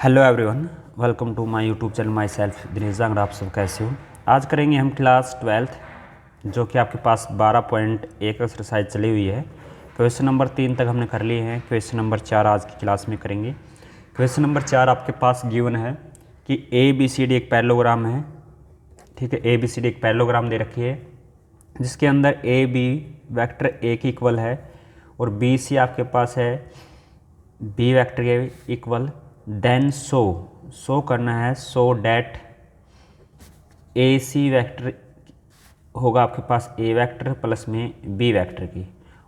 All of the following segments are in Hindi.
Hello everyone, welcome to my YouTube channel myself Dinesh Jangra. आप सब कैसे हो? आज करेंगे हम क्लास 12th जो कि आपके पास 12.1 एक्सरसाइज चली हुई है। क्वेश्चन नंबर 3 तक हमने कर लिए हैं। क्वेश्चन नंबर 4 आज की क्लास में करेंगे। क्वेश्चन नंबर 4 आपके पास गिवन है कि ABCD एक पैरेललोग्राम है। ठीक है, ABCD एक पैरेललोग्राम दे रखी है जिसके अंदर AB वेक्टर A की इक्वल है और BC आपके पास है B वेक्टर के इक्वल। देन शो करना है सो डैट AC वेक्टर होगा आपके पास A वेक्टर प्लस में B वेक्टर की,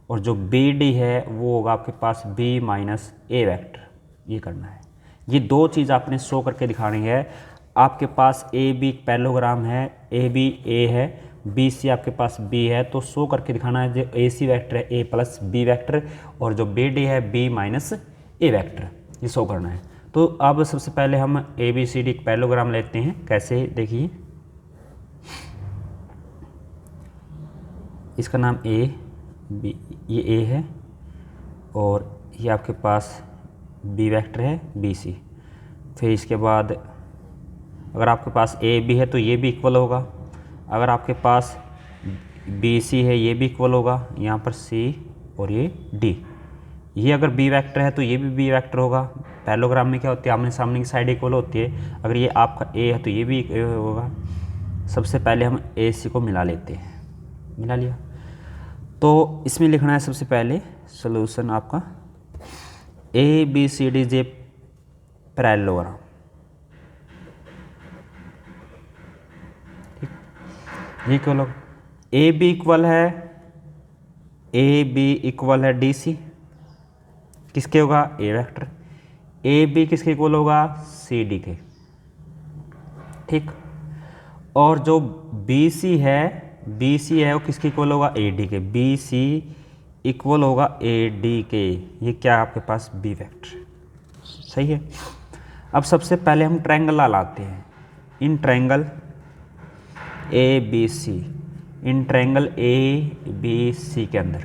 और जो BD है वो होगा आपके पास B माइनस A वेक्टर। ये करना है, ये दो चीज़ आपने शो करके दिखानी है। आपके पास AB पैरेललोग्राम है, AB A है, BC आपके पास B है, तो शो करके दिखाना है जो AC वेक्टर है A प्लस B वेक्टर और जो BD है B माइनस A वेक्टर, ये शो करना है। तो अब सबसे पहले हम ABCD एक पैरेललोग्राम लेते हैं। कैसे, देखिए इसका नाम A B, ये A है और ये आपके पास B वेक्टर है BC। फिर इसके बाद अगर आपके पास AB है तो ये भी इक्वल होगा, अगर आपके पास BC है ये भी इक्वल होगा, यहाँ पर C और ये D। ये अगर B वेक्टर है तो ये भी B वेक्टर होगा। पैरेललोग्राम में क्या होती है, आमने सामने की साइड इक्वल होती है। अगर ये आपका A है तो ये भी A होगा। सबसे पहले हम AC को मिला लेते हैं। मिला लिया तो इसमें लिखना है सबसे पहले सॉल्यूशन आपका ABCD जे पैरेललोग्राम। ये इक्वल होगा, AB इक्वल है DC, किसके होगा A वेक्टर। AB किसके इक्वल होगा CD के। ठीक, और जो BC है वो किसके इक्वल होगा AD के। BC इक्वल होगा AD के, ये क्या आपके पास B वेक्टर। सही है। अब सबसे पहले हम ट्रायंगल लाते हैं। In triangle ABC, in triangle ABC के अंदर,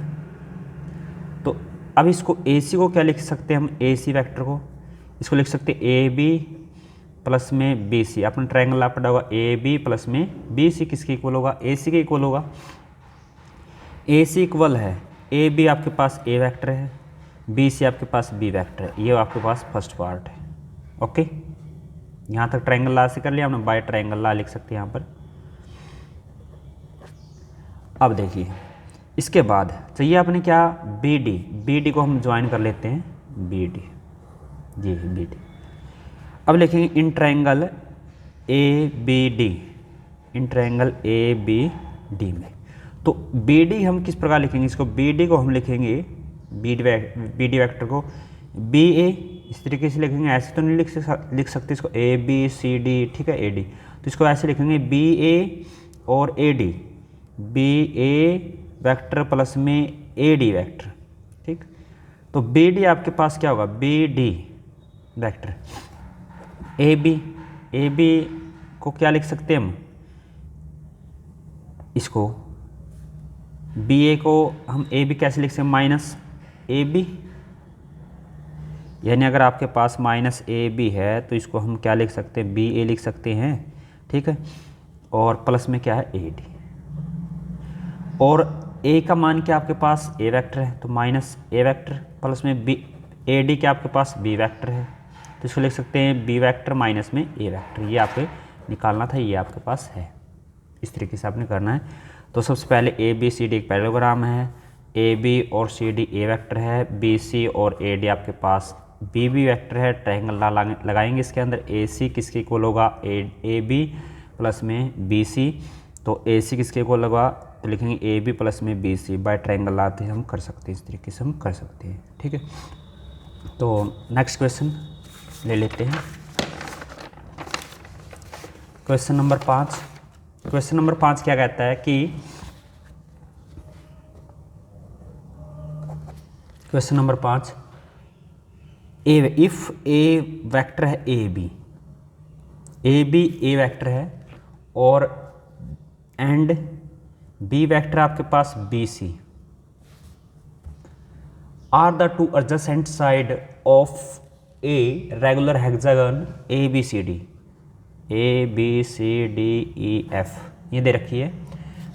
तो अब इसको AC को क्या लिख सकते हैं हम, AC वेक्टर को इसको लिख सकते हैं AB प्लस में BC। अपना ट्रायंगल ला पड़ा होगा AB प्लस में BC किसके इक्वल होगा AC के इक्वल होगा। AC इक्वल है AB आपके पास A वेक्टर है, BC आपके पास B वेक्टर है। ये आपके पास फर्स्ट पार्ट है। ओके, यहाँ तक ट्रायंगल ला से कर लिया हमने, बाय ट्रायंगल ला लिख सकते हैं यहाँ पर। अब देखिए इसके बाद चाहिए अपने क्या BD को हम ज्वाइन कर लेते हैं BD, जी BD। अब लिखेंगे in triangle ABD, in triangle ABD में। तो BD हम किस प्रकार लिखेंगे, इसको BD को हम लिखेंगे BD वेक्टर को BA इस तरीके से लिखेंगे। ऐसे तो नहीं लिख सकते इसको ABCD, ठीक है AD, तो इसको ऐसे लिखेंगे BA और AD, BA वेक्टर प्लस में AD वेक्टर। ठीक, तो BD आपके पास क्या होगा BD वेक्टर। AB को क्या लिख सकते हैं हम, इसको BA को हम AB कैसे लिख सकते हैं माइनस AB, यानी अगर आपके पास माइनस AB है तो इसको हम क्या लिख सकते हैं BA लिख सकते हैं। ठीक है, और प्लस में क्या है AD, और A का मान क्या आपके पास A वेक्टर है तो माइनस A वेक्टर प्लस में AD क्या आपके पास B वेक्टर है, तो इसको लिख सकते हैं B वेक्टर माइनस में A वेक्टर। ये आपके निकालना था, ये आपके पास है। इस तरीके से आपने करना है। तो सबसे पहले ABCD एक पैरेललोग्राम है, AB और CD A वेक्टर है, BC और AD आपके पास BB वेक्टर है। ट्रायंगल लगाएंगे इसके अंदर, AC किसके इक्वल होगा AB प्लस में BC, तो AC किसके इक्वल होगा तो लिखेंगे AB प्लस में BC। बाय ट्रायंगल लाते हैं हम कर सकते हैं, इस तरीके से हम कर सकते हैं। ठीक है, तो नेक्स्ट क्वेश्चन ले लेते हैं। Question number 5। क्वेश्चन नंबर 5 क्या कहता है कि question number 5 if A vector है AB A वेक्टर है और एंड B वेक्टर आपके पास BC are the two adjacent side of a regular hexagon A B C D E F ये दे रखी है।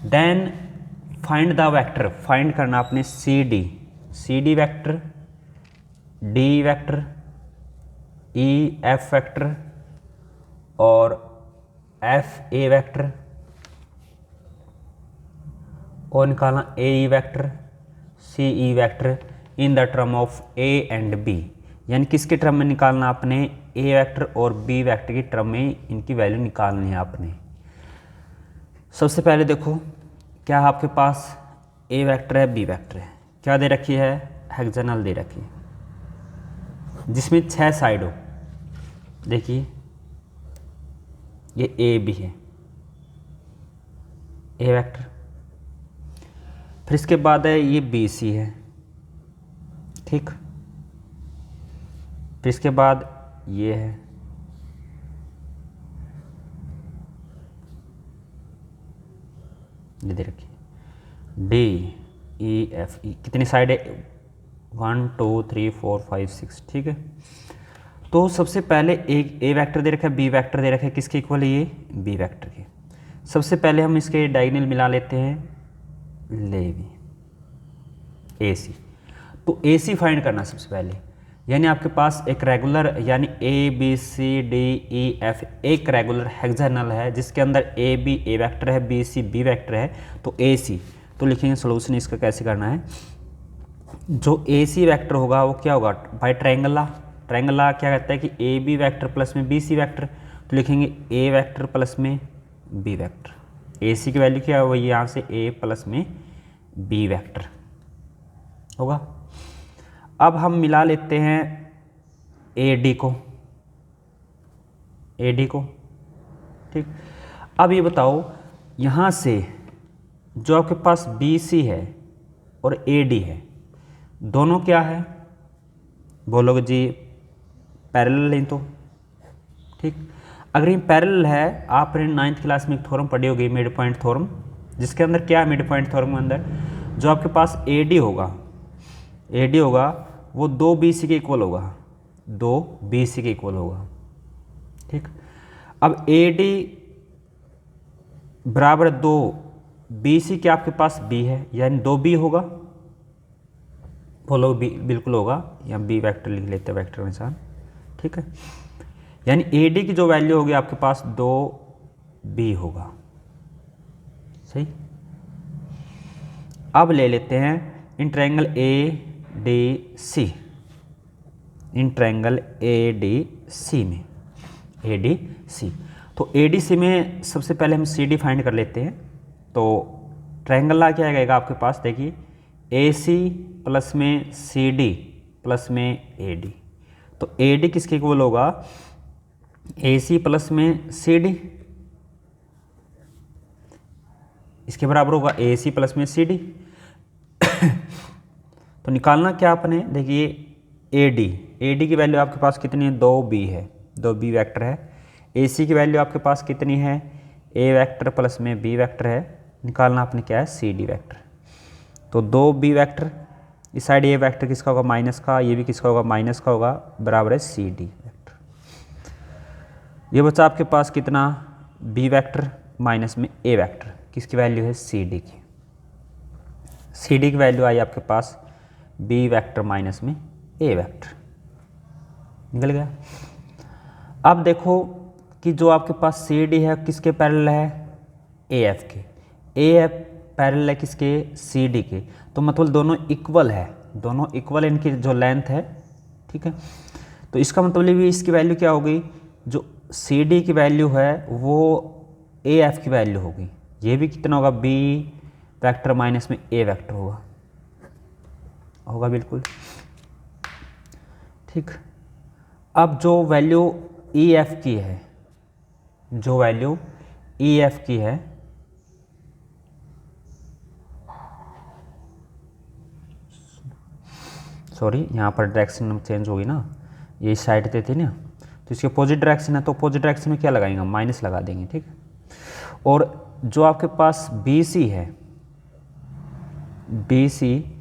Then find the vector, find करना आपने C D vector, D vector, E F vector और एफ ए वेक्टर, और निकालना A E vector, C E vector in the term of A and B, यानी किसके टर्म में निकालना आपने, ए वेक्टर और बी वेक्टर की टर्म में इनकी वैल्यू निकालनी है आपने। सबसे पहले देखो क्या आपके पास ए वेक्टर है, बी वेक्टर है, क्या दे रखी है, हेक्सागोनल दे रखी है जिसमें 6 साइड हो। देखिए ये ए बी है, ए वेक्टर, फिर इसके बाद है ये बी सी है, ठीक, फिर इसके बाद ये है, ये दे रखी है डी ई एफ ई, कितनी साइड है, 1 2 3 4 5 6, ठीक है। तो सबसे पहले एक ए वेक्टर दे रखा है, बी वेक्टर दे रखा है, किसके इक्वल है, ये बी वेक्टर के। सबसे पहले हम इसके डायगोनल मिला लेते हैं, ले भी ए सी, तो ए सी फाइंड करना सबसे पहले, यानी आपके पास एक रेगुलर यानी A B C D E F एक रेगुलर हेक्सागोनल है जिसके अंदर ए बी ए वेक्टर है, बी सी बी वेक्टर है, तो ए सी, तो लिखेंगे सोल्यूशन इसका कैसे करना है। जो ए सी वेक्टर होगा वो क्या होगा, बाय ट्रायंगल क्या कहता है कि ए बी वेक्टर प्लस में बी सी वेक्टर, तो लिखेंगे ए वेक्टर प्लस में बी वेक्टर, ए सी की वैल्यू क्या है, वही यहाँ से ए प्लस में बी वेक्टर होगा। अब हम मिला लेते हैं ए डी को, ठीक। अब ये बताओ यहाँ से जो आपके पास बी सी है और ए डी है, दोनों क्या है, बोलोगे जी पैरेलल है, तो ठीक। अगर ये पैरेलल है, आपने 9th क्लास में एक थ्योरम पढ़ी होगी, मिड पॉइंट थ्योरम, जिसके अंदर क्या है, मिड पॉइंट थ्योरम के अंदर जो आपके पास ए डी होगा वो 2 बी सी के इक्वल होगा, 2 बी सी के इक्वल होगा, ठीक। अब ए डी बराबर 2 बी सी क्या आपके पास बी है, यानी 2 बी होगा, बोलो बी बिल्कुल होगा, या बी वेक्टर लिख लेते हैं वेक्टर के साथ, ठीक है। यानी ए डी की जो वैल्यू होगी आपके पास 2 बी होगा, सही। अब ले लेते हैं in triangle A D C, in triangle A D C में, ए डी सी, तो ए डी सी में सबसे पहले हम सी डी फाइंड कर लेते हैं। तो ट्रायंगल क्या आएगा आपके पास, देखिए ए सी प्लस में सी डी प्लस में ए डी, तो ए डी किसके इक्वल होगा, ए सी प्लस में सी डी, इसके बराबर होगा ए सी प्लस में सी डी। तो निकालना क्या आपने, देखिए ए डी की वैल्यू आपके पास कितनी है, 2 बी है, 2 बी वेक्टर है। ए सी की वैल्यू आपके पास कितनी है, ए वेक्टर प्लस में बी वेक्टर है, निकालना आपने क्या है, सी डी वेक्टर। तो 2 बी वेक्टर, इस साइड ये वेक्टर किसका होगा, माइनस का, ये भी किसका होगा, माइनस का होगा, बराबर है सी डी वेक्टर। ये बचा आपके पास कितना, बी वेक्टर माइनस में ए वेक्टर, किसकी वैल्यू है, सी डी की। सी डी की वैल्यू आई आपके पास बी वेक्टर माइनस में ए वेक्टर, निकल गया। अब देखो कि जो आपके पास सी डी है किसके पैरेलल है, ए एफ के, ए एफ पैरेलल है किसके, सी डी के, तो मतलब दोनों इक्वल है, दोनों इक्वल इनकी जो लेंथ है, ठीक है। तो इसका मतलब भी इसकी वैल्यू क्या होगी, जो सी डी की वैल्यू है वो ए एफ की वैल्यू होगी, ये भी कितना होगा, बी वेक्टर माइनस में ए वेक्टर होगा बिल्कुल, ठीक। अब जो वैल्यू ई एफ की है, जो वैल्यू ई एफ की है, सॉरी यहाँ पर डायरेक्शन चेंज होगी ना, ये इस साइड पे थी ना, तो इसके अपोजिट डायरेक्शन है, तो अपोजिट डायरेक्शन में क्या लगाएंगे, माइनस लगा देंगे, ठीक। और जो आपके पास बी सी है, बी सी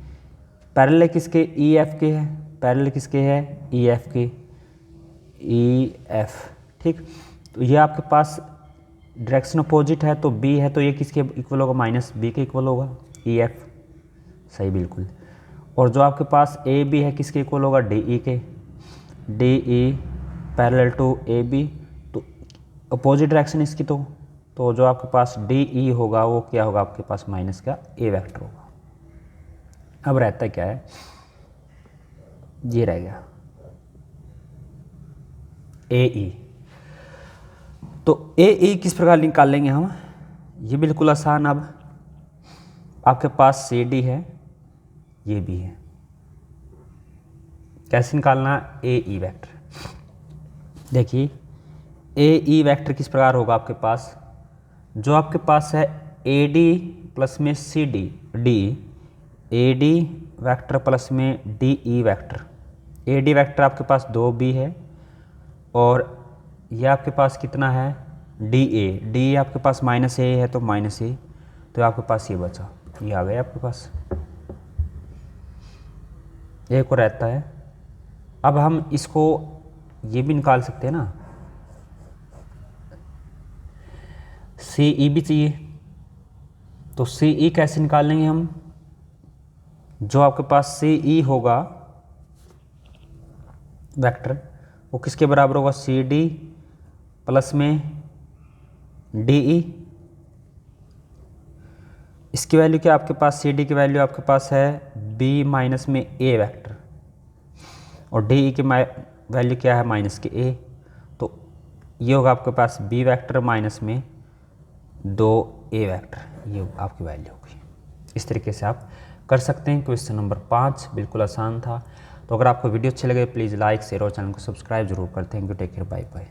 पैरेलल किसके, ई एफ के है, पैरेलल किसके है, ई एफ के, ई एफ। ठीक, तो ये आपके पास डायरेक्शन अपोजिट है तो बी है, तो ये किसके इक्वल होगा, माइनस बी के इक्वल होगा, ई एफ। सही, बिल्कुल। और जो आपके पास ए बी है किसके इक्वल होगा, डी ई के, D E parallel to A B, तो अपोजिट डायरेक्शन इसकी, तो जो आपके पास डी ई होगा वो क्या होगा आपके पास, माइनस का ए वेक्टर होगा। अब रहता क्या है, ये रह गया ए ई। तो ए ई किस प्रकार निकाल लेंगे हम, ये बिल्कुल आसान। अब आपके पास सी डी है, ये भी है, कैसे निकालना, ए ई वेक्टर। देखिए ए ई वेक्टर किस प्रकार होगा आपके पास, जो आपके पास है ए डी प्लस में C D, D A D vector plus में D E vector. A D vector आपके पास 2b है, और ये आपके पास कितना है, डी ए आपके पास माइनस ए है, तो माइनस ए, तो आपके पास ये बचा, ये आ गया आपके पास, एक को रहता है। अब हम इसको ये भी निकाल सकते हैं ना, सी ई भी चाहिए, तो सी ई कैसे निकाल लेंगे हम, जो आपके पास सी ई होगा वेक्टर वो किसके बराबर होगा, सी डी प्लस में डी ई। इसकी वैल्यू क्या आपके पास, सी डी की वैल्यू आपके पास है बी माइनस में ए वेक्टर, और डी ई की वैल्यू क्या है, माइनस के ए, तो ये होगा आपके पास बी वेक्टर माइनस में 2a वेक्टर, ये आपकी वैल्यू होगी। इस तरीके से आप कर सकते हैं। क्वेश्चन नंबर 5 बिल्कुल आसान था। तो अगर आपको वीडियो अच्छे लगे प्लीज़ लाइक शेयर और चैनल को सब्सक्राइब जरूर करें। Thank you, take care, bye bye.